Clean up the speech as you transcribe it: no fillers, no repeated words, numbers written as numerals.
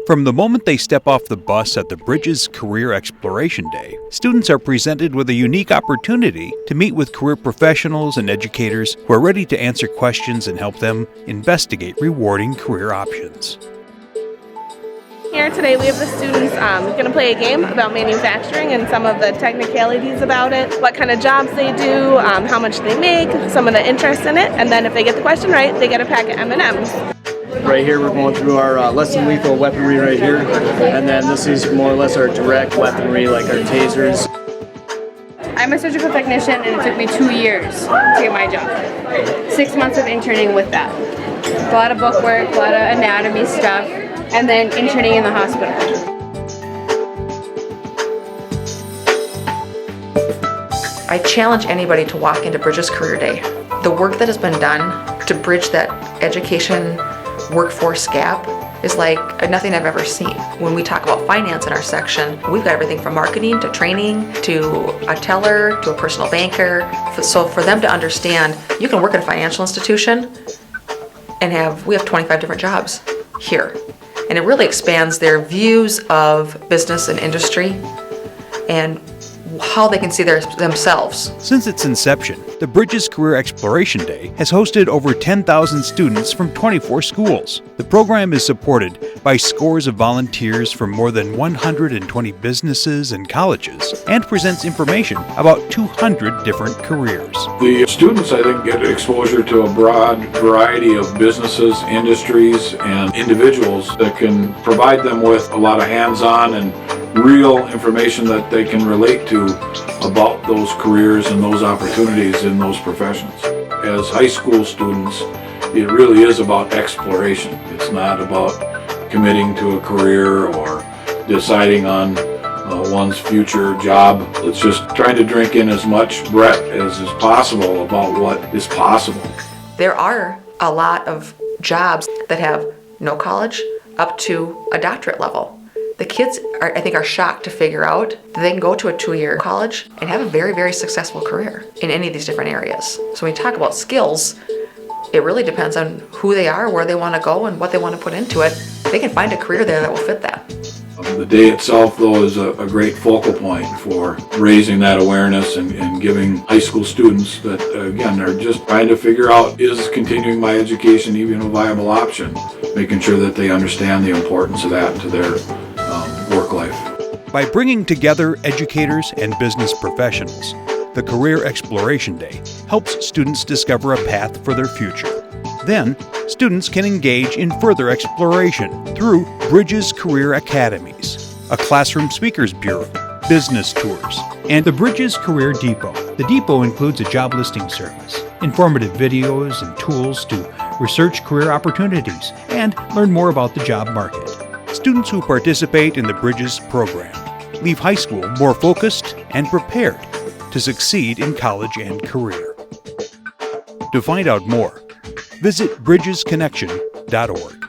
From the moment they step off the bus at the Bridges Career Exploration Day, students are presented with a unique opportunity to meet with career professionals and educators who are ready to answer questions and help them investigate rewarding career options. Here today we have the students going to play a game about manufacturing and some of the technicalities about it, what kind of jobs they do, how much they make, some of the interest in it, and then if they get the question right, they get a pack of M&Ms. Right here we're going through our less than lethal weaponry right here, and then this is more or less our direct weaponry like our tasers. I'm a surgical technician and it took me 2 years to get my job. 6 months of interning with that. A lot of book work, a lot of anatomy stuff, and then interning in the hospital. I challenge anybody to walk into Bridges Career Day. The work that has been done to bridge that education workforce gap is like nothing I've ever seen. When we talk about finance in our section, we've got everything from marketing to training to a teller to a personal banker. So for them to understand, you can work at a financial institution and we have 25 different jobs here. And it really expands their views of business and industry and how they can see themselves. Since its inception, the Bridges Career Exploration Day has hosted over 10,000 students from 24 schools. The program is supported by scores of volunteers from more than 120 businesses and colleges and presents information about 200 different careers. The students, I think, get exposure to a broad variety of businesses, industries, and individuals that can provide them with a lot of hands-on and real information that they can relate to about those careers and those opportunities in those professions. As high school students, it really is about exploration. It's not about committing to a career or deciding on one's future job. It's just trying to drink in as much breadth as is possible about what is possible. There are a lot of jobs that have no college up to a doctorate level. The kids, I think, are shocked to figure out that they can go to a 2-year college and have a very, very successful career in any of these different areas. So when we talk about skills, it really depends on who they are, where they want to go, and what they want to put into it. They can find a career there that will fit that. The day itself, though, is a great focal point for raising that awareness and giving high school students that, again, are just trying to figure out, is continuing my education even a viable option? Making sure that they understand the importance of that to their work life. By bringing together educators and business professionals, the Career Exploration Day helps students discover a path for their future. Then, students can engage in further exploration through Bridges Career Academies, a classroom speakers bureau, business tours, and the Bridges Career Depot. The depot includes a job listing service, informative videos and tools to research career opportunities and learn more about the job market. Students who participate in the Bridges program leave high school more focused and prepared to succeed in college and career. To find out more, visit bridgesconnection.org.